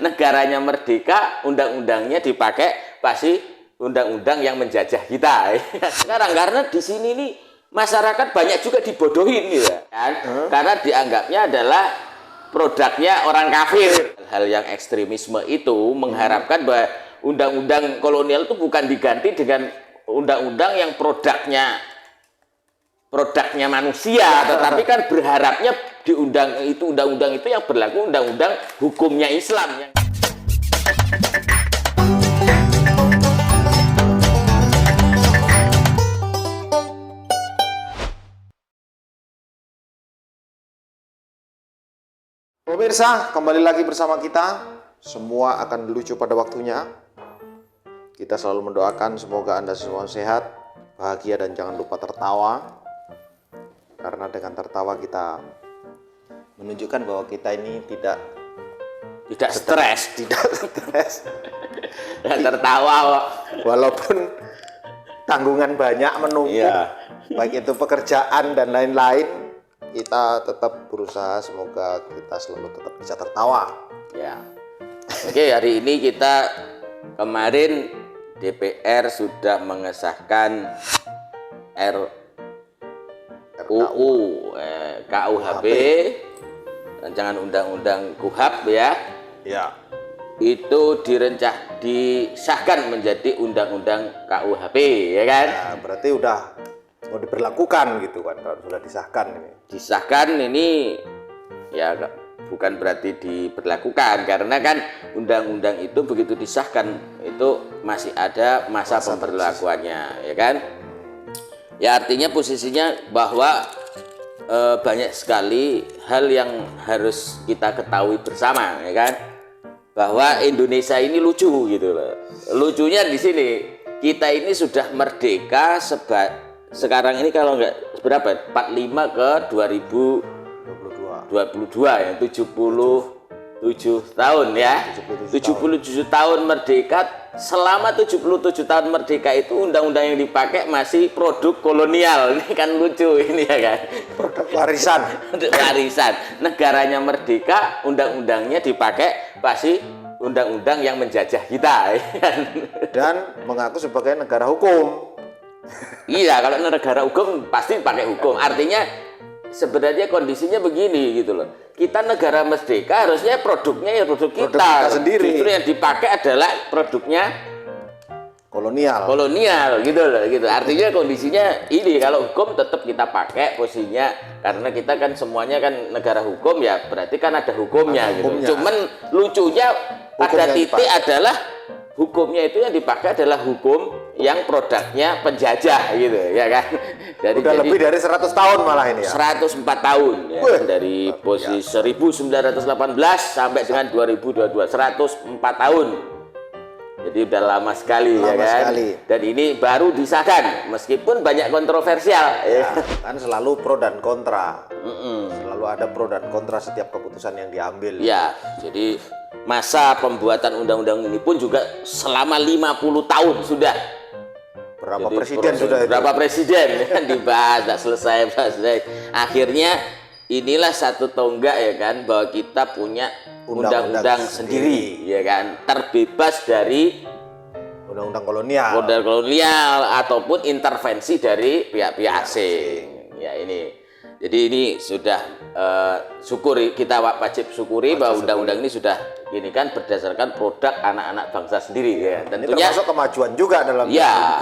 negaranya merdeka, undang-undangnya dipakai pasti undang-undang yang menjajah kita. Sekarang karena di sini nih masyarakat banyak juga dibodohin gitu kan. Karena dianggapnya adalah produknya orang kafir. Hal yang ekstremisme itu mengharapkan bahwa undang-undang kolonial itu bukan diganti dengan undang-undang yang produknya manusia, tetapi kan berharapnya di undang-undang itu yang berlaku undang-undang hukumnya Islam. Pemirsa, kembali lagi bersama kita. Semua akan lucu pada waktunya. Kita selalu mendoakan semoga Anda semua sehat, bahagia, dan jangan lupa tertawa. Karena dengan tertawa kita menunjukkan bahwa kita ini tidak stres. Dan tertawa kok. Walaupun tanggungan banyak menumpuk, baik itu pekerjaan dan lain-lain, kita tetap berusaha semoga kita selalu tetap bisa tertawa. Ya. Oke, hari ini kita kemarin DPR sudah mengesahkan RUU KUHP, rancangan undang-undang KUHP ya. Ya. Itu disahkan menjadi undang-undang KUHP ya kan? Nah, berarti udah mau diberlakukan gitu kan kalau sudah disahkan ini. Disahkan ini ya bukan berarti diberlakukan, karena kan undang-undang itu begitu disahkan itu masih ada masa pemberlakuannya ya kan. Ya artinya posisinya bahwa banyak sekali hal yang harus kita ketahui bersama ya kan, bahwa Indonesia ini lucu gitu loh. Lucunya di sini kita ini sudah merdeka sekarang ini kalau nggak berapa 45 ke 2022 ya 77 tahun ya 77 tahun merdeka. Selama 77 tahun merdeka itu undang-undang yang dipakai masih produk kolonial. Ini kan lucu ini ya kan, Produk warisan. warisan. Negaranya merdeka, undang-undangnya dipakai pasti undang-undang yang menjajah kita ya kan? Dan mengaku sebagai negara hukum. Iya, kalau negara hukum pasti pakai hukum. Artinya sebenarnya kondisinya begini gitu loh. Kita negara merdeka harusnya produknya ya produk kita sendiri. Justru yang dipakai adalah produknya kolonial gitu loh gitu. Artinya kondisinya ini, kalau hukum tetap kita pakai posisinya karena kita kan semuanya kan negara hukum ya, berarti kan ada hukumnya gitu. Cuman lucunya pada titik adalah hukumnya itu yang dipakai adalah hukum yang produknya penjajah gitu ya kan. Udah lebih dari 100 tahun malah ini ya. 104 tahun ya, dari posisi 1918 sampai dengan 2022, 104 tahun. Jadi udah lama sekali ya kan. Dan ini baru disahkan meskipun banyak kontroversial ya. Kan selalu pro dan kontra. Selalu ada pro dan kontra setiap keputusan yang diambil. Ya, jadi masa pembuatan undang-undang ini pun juga selama 50 tahun sudah. Berapa Jadi presiden sudah itu? Berapa presiden ya, dibahas, tak selesai. Akhirnya inilah satu tonggak ya kan, bahwa kita punya undang-undang sendiri ya kan, terbebas dari undang-undang kolonial. Ataupun intervensi dari pihak-pihak asing. Ya ini. Jadi ini sudah kita wajib syukuri bahwa undang-undang ini sudah ini kan berdasarkan produk anak-anak bangsa sendiri ya. Tentunya ini termasuk kemajuan juga dalam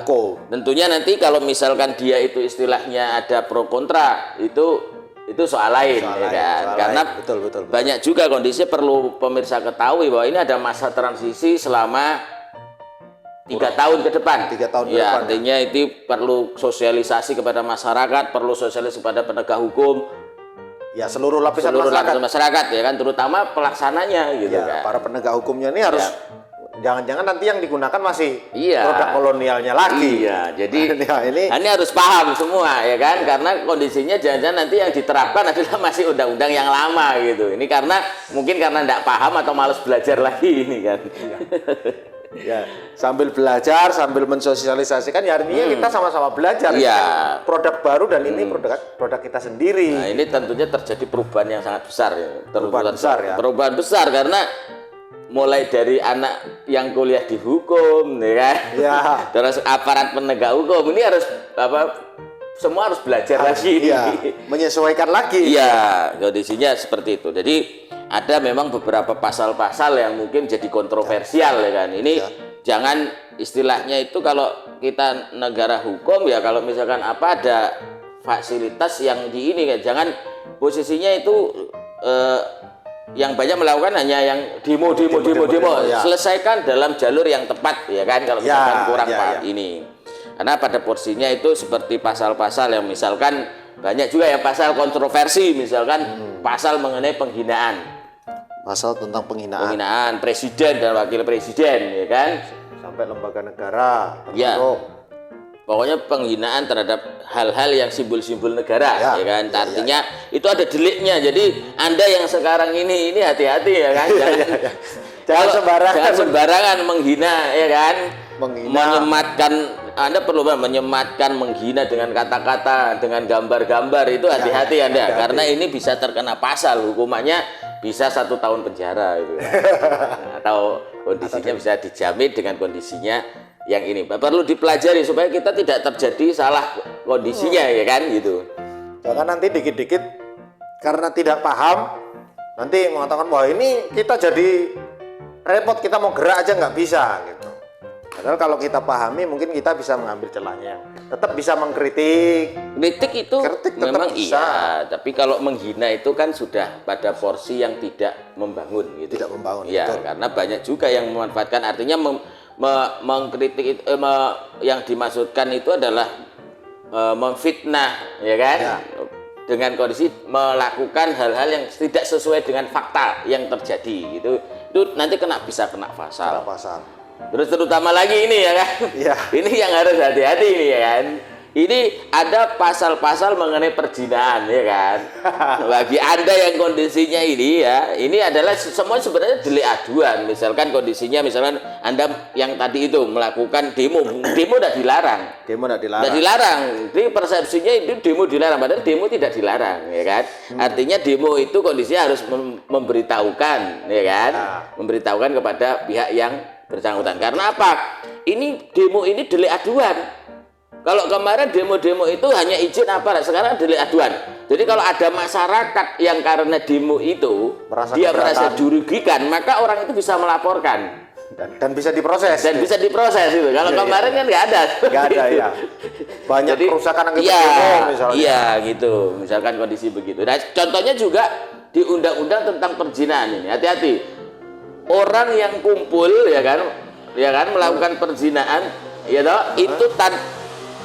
hukum. Tentunya nanti kalau misalkan dia itu istilahnya ada pro kontra itu soal lain ya kan. Karena betul. Banyak juga kondisi perlu pemirsa ketahui bahwa ini ada masa transisi selama 3 tahun ke depan. 3 tahun ke ya, depan. Artinya itu perlu sosialisasi kepada masyarakat, perlu sosialisasi kepada penegak hukum. Ya, seluruh lapisan masyarakat ya kan, terutama pelaksananya gitu kan. Para penegak hukumnya ini harus jangan-jangan nanti yang digunakan masih produk kolonialnya lagi. Iya, jadi ini harus paham semua ya kan, karena kondisinya jangan-jangan nanti yang diterapkan adalah masih undang-undang yang lama gitu. Ini mungkin karena tidak paham atau malas belajar lagi ini kan. Ya, sambil belajar, sambil mensosialisasikan ya artinya kita sama-sama belajar. Ya. Produk baru dan ini produk kita sendiri. Nah, ini tentunya terjadi perubahan yang sangat besar ya. Perubahan besar karena mulai dari anak yang kuliah di hukum, ya kan? Ya. Terus aparat penegak hukum ini harus semua harus belajar lagi. Iya, menyesuaikan lagi. Iya, kondisinya seperti itu. Jadi ada memang beberapa pasal-pasal yang mungkin jadi kontroversial, ya kan? Ini jangan istilahnya itu kalau kita negara hukum ya, kalau misalkan apa ada fasilitas yang di ini kan, jangan posisinya itu yang banyak melakukan hanya yang demo. Ya. Selesaikan dalam jalur yang tepat, ya kan? Kalau misalkan kurang ya. ini. Karena pada porsinya itu seperti pasal-pasal yang misalkan banyak juga ya pasal kontroversi, misalkan pasal mengenai penghinaan. Pasal tentang penghinaan. Penghinaan presiden dan wakil presiden, ya kan? Sampai lembaga negara. Ya. Pokoknya penghinaan terhadap hal-hal yang simbol-simbol negara, ya kan? Artinya itu ada deliknya. Jadi Anda yang sekarang ini hati-hati, ya kan? Jangan sembarangan menghina, ya kan? Menyematkan, Anda perlu menyematkan, menghina dengan kata-kata, dengan gambar-gambar, itu hati-hati Anda, karena ini bisa terkena pasal, hukumannya bisa 1 tahun penjara gitu. Atau kondisinya bisa dijamin dengan kondisinya yang ini. Perlu dipelajari supaya kita tidak terjadi salah kondisinya, ya kan gitu. Jangan nanti dikit-dikit karena tidak paham nanti mengatakan bahwa ini kita jadi repot, kita mau gerak aja nggak bisa gitu. Padahal kalau kita pahami mungkin kita bisa mengambil celahnya. Tetap bisa mengkritik. Kritik itu memang bisa. Iya, tapi kalau menghina itu kan sudah pada porsi yang tidak membangun gitu. Tidak membangun. Ya, betul. karena banyak juga yang memanfaatkan, artinya mengkritik itu, yang dimaksudkan itu adalah memfitnah, ya kan? Ya. Dengan kondisi melakukan hal-hal yang tidak sesuai dengan fakta yang terjadi gitu. Itu nanti bisa kena pasal. Terus terutama lagi ini, ya kan? Ya. Ini yang harus hati-hati ini, ya kan? Ini ada pasal-pasal mengenai perzinaan, ya kan? Bagi Anda yang kondisinya ini, ya, ini adalah semua sebenarnya delik aduan. Misalkan kondisinya, misalkan Anda yang tadi itu melakukan demo udah dilarang. Udah dilarang. Jadi persepsinya itu demo dilarang, padahal demo tidak dilarang, ya kan? Artinya demo itu kondisinya harus memberitahukan, ya kan? Memberitahukan kepada pihak yang bersangkutan. Karena apa? Ini demo ini delik aduan. Kalau kemarin demo-demo itu hanya izin aparat, sekarang delik aduan. Jadi kalau ada masyarakat yang karena demo itu merasa dirugikan, maka orang itu bisa melaporkan dan bisa diproses. Bisa diproses itu. Kalau kemarin kan nggak ada. Nggak ada ya. Banyak kerusakan akibat demo misalnya. Iya gitu. Misalkan kondisi begitu. Nah, contohnya juga di undang-undang tentang perzinahan ini. Hati-hati. Orang yang kumpul, ya kan melakukan perzinahan, ya toh, itu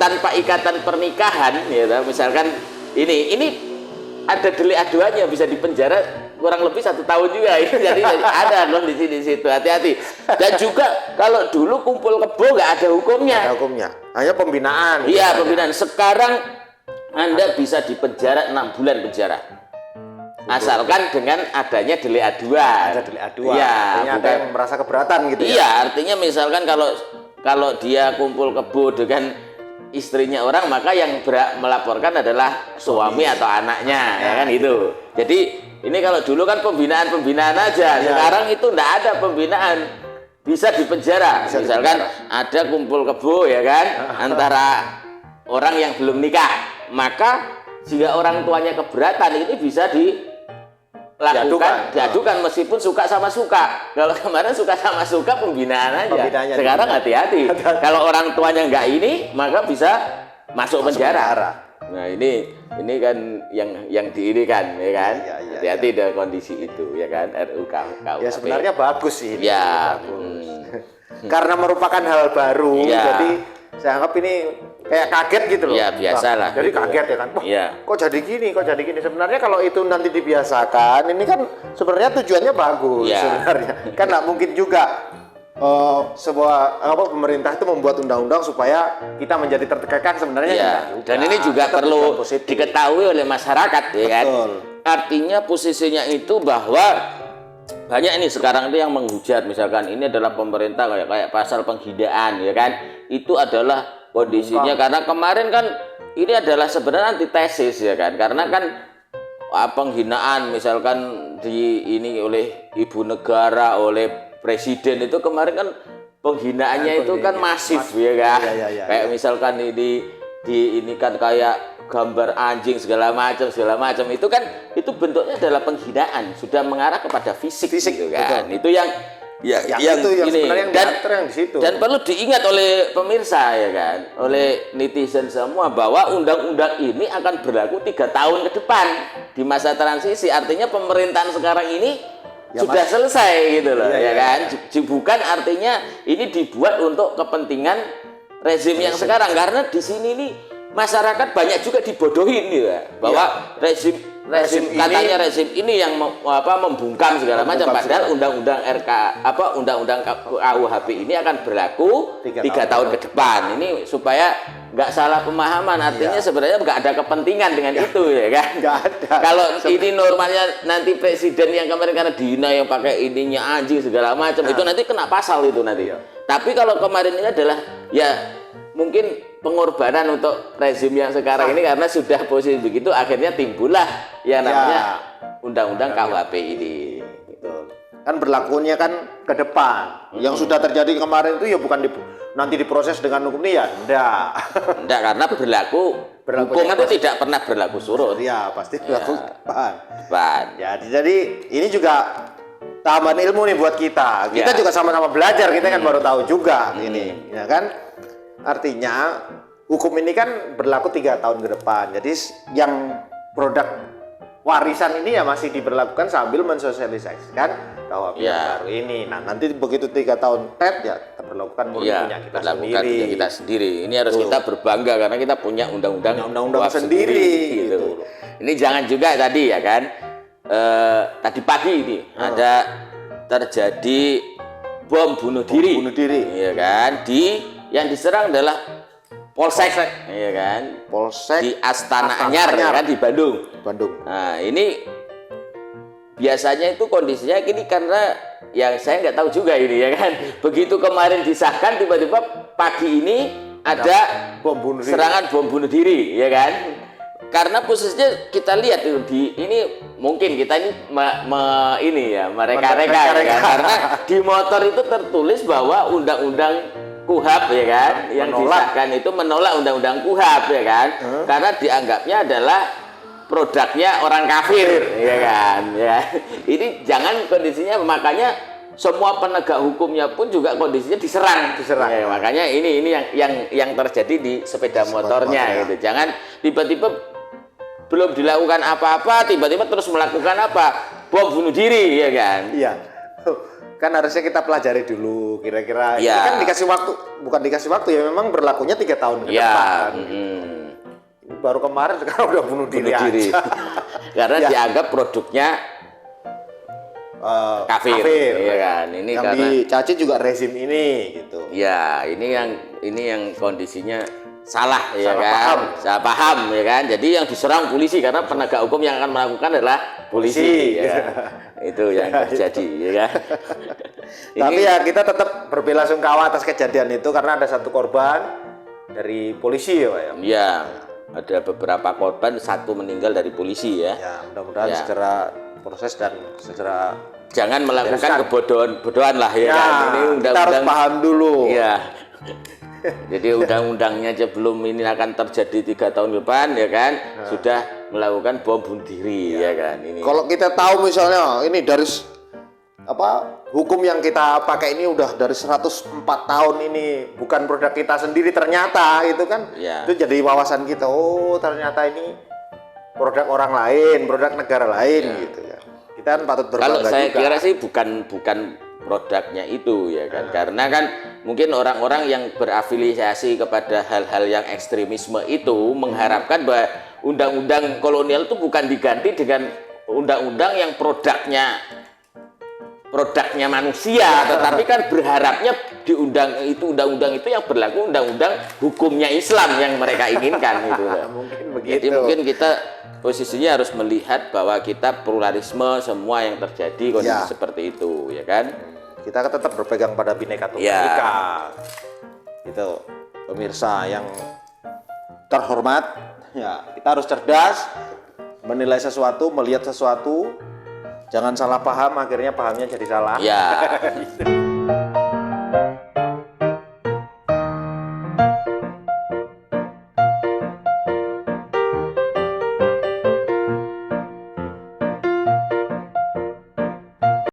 tanpa ikatan pernikahan, ya toh, misalkan ini ada delik aduannya, bisa dipenjara kurang lebih 1 tahun juga. Jadi ada kondisi di situ, hati-hati. Dan juga kalau dulu kumpul kebo nggak ada hukumnya. Hanya pembinaan. Iya, pembinaan. Sekarang Anda bisa dipenjara 6 bulan penjara. Asalkan dengan adanya delik aduan. Ada delik aduan. Ya, artinya ada yang merasa keberatan gitu. Iya, artinya misalkan kalau dia kumpul kebo dengan istrinya orang, maka yang berhak melaporkan adalah suami atau anaknya, ya kan itu. Jadi ini kalau dulu kan pembinaan aja. Sekarang itu enggak ada pembinaan. Bisa dipenjara. Misalkan ada kumpul kebo, ya kan, antara orang yang belum nikah, maka jika orang tuanya keberatan ini bisa diadukan meskipun suka sama suka. Kalau kemarin suka sama suka pembinaan aja. Sekarang hati-hati. Kalau orang tuanya nggak ini, maka bisa masuk penjara. Nah ini kan yang diirikan, ya kan. Hati-hati dengan kondisi itu, ya kan. RUU KUHP. Ya sebenarnya bagus sih. Ya. Karena merupakan hal baru, jadi saya anggap ini kayak kaget gitu loh. Ya biasalah. Jadi gitu. kaget ya kan. Kok jadi gini? Sebenarnya kalau itu nanti dibiasakan, ini kan sebenarnya tujuannya bagus sebenarnya. Kan nggak mungkin juga sebuah pemerintah itu membuat undang-undang supaya kita menjadi terkekang sebenarnya. Dan ini juga perlu diketahui oleh masyarakat, ya kan. Artinya posisinya itu bahwa banyak ini sekarang itu yang menghujat, misalkan ini adalah pemerintah kayak pasal penghinaan, ya kan. Itu adalah kondisinya karena kemarin kan ini adalah sebenarnya antitesis, ya kan, karena kan penghinaan misalkan ini oleh ibu negara, oleh presiden itu kemarin kan penghinaannya itu kan masif ya kan. Kayak misalkan ini kan kayak gambar anjing segala macam itu kan itu bentuknya adalah penghinaan, sudah mengarah kepada fisik gitu kan. Betul. Itu yang itu yang ini sebenarnya yang di situ. Dan perlu diingat oleh pemirsa ya kan, oleh netizen semua bahwa undang-undang ini akan berlaku 3 tahun ke depan di masa transisi. Artinya pemerintahan sekarang ini sudah selesai gitu loh ya kan. Bukan artinya ini dibuat untuk kepentingan rezim yang sekarang, karena di sini nih masyarakat banyak juga dibodohin gitu ya, bahwa rezim katanya rezim ini yang membungkam segala macam, padahal undang-undang undang-undang KUHP ini akan berlaku 3 tahun ke depan. Ini supaya nggak salah pemahaman, artinya sebenarnya nggak ada kepentingan dengan itu ya kan. Nggak ada. Kalau ini normalnya nanti presiden yang kemarin karena dihina yang pakai ininya anjing segala macam, itu nanti kena pasal itu nanti. Tapi kalau kemarin ini adalah ya mungkin pengorbanan untuk rezim yang sekarang ini, karena sudah posisi begitu akhirnya timbullah yang namanya undang-undang KUHP ini. Kan berlakunya kan ke depan. Yang sudah terjadi kemarin itu ya bukan nanti diproses dengan hukum ini ya enggak. Enggak, karena hukum itu tidak pernah berlaku surut. Iya, pasti berlaku depan. Jadi ini juga tambahan ilmu nih buat kita. Kita juga sama-sama belajar, kita kan baru tahu juga ini, ya kan? Artinya hukum ini kan berlaku 3 tahun ke depan. Jadi yang produk warisan ini ya masih diberlakukan sambil mensosialisasikan KUHP baru ini. Nah, nanti begitu 3 tahun ya terberlakukan punya kita sendiri. Ini harus kita berbangga karena kita punya undang-undang sendiri gitu. Ini jangan juga tadi ya kan, tadi pagi ini ada terjadi bom bunuh diri ya kan, yang diserang adalah Polsek ya kan, di Astana Anyar kan, di Bandung. Nah, ini biasanya itu kondisinya gini, karena yang saya nggak tahu juga ini ya kan. Begitu kemarin disahkan, tiba-tiba pagi ini ada serangan bom bunuh diri ya kan. Karena khususnya kita lihat ini mungkin kita ini mereka-reka ya kan? Karena di motor itu tertulis bahwa undang-undang KUHP ya kan, yang disahkan itu menolak undang-undang KUHP ya kan, karena dianggapnya adalah produknya orang kafir ya kan. Ya. Ini jangan kondisinya, makanya semua penegak hukumnya pun juga kondisinya diserang. Ya, makanya ini yang terjadi di sepeda motornya gitu. Jangan tiba-tiba belum dilakukan apa-apa tiba-tiba terus melakukan bom bunuh diri ya kan. Iya. Kan harusnya kita pelajari dulu kira-kira. Ini kan dikasih waktu, bukan dikasih waktu ya, memang berlakunya 3 tahun ke depan. Ini baru kemarin sekarang udah bunuh diri. Aja. Karena dianggap produknya kafir ya kan. Ini yang karena dicaci juga rezim ini gitu. Ya, ini yang kondisinya salah ya kan. Salah paham ya kan. Jadi yang diserang polisi, karena penegak hukum yang akan melakukan adalah polisi ya. Itu yang terjadi ya kan. Tapi ya kita tetap berbelasungkawa atas kejadian itu, karena ada 1 korban dari polisi ya Pak ya. Iya, ada beberapa korban, 1 meninggal dari polisi ya. Ya, mudah-mudahan segera proses dan segera jangan melakukan kebodohan lah ya kan. Ini kita harus paham dulu. Iya. Jadi undang-undangnya aja belum ini akan terjadi 3 tahun depan ya kan, sudah melakukan bom bunuh diri ya kan. Ini kalau kita tahu misalnya ini dari hukum yang kita pakai ini udah dari 104 tahun ini bukan produk kita sendiri, ternyata itu kan itu jadi wawasan kita. Oh, ternyata ini produk orang lain, produk negara lain gitu ya. Kita kan patut berbangga. Kalau saya kira sih bukan produknya itu ya kan, karena kan mungkin orang-orang yang berafiliasi kepada hal-hal yang ekstremisme itu mengharapkan bahwa undang-undang kolonial itu bukan diganti dengan undang-undang yang produknya manusia, tetapi kan berharapnya di undang-undang itu yang berlaku undang-undang hukumnya Islam yang mereka inginkan gitu. Mungkin begitu. Jadi mungkin kita posisinya harus melihat bahwa kita pluralisme semua yang terjadi kondisi seperti itu ya kan. Kita tetap berpegang pada Bhinneka Tunggal Ika. Itu pemirsa yang terhormat, ya kita harus cerdas menilai sesuatu, melihat sesuatu Jangan salah paham, akhirnya pahamnya jadi salah. Ya.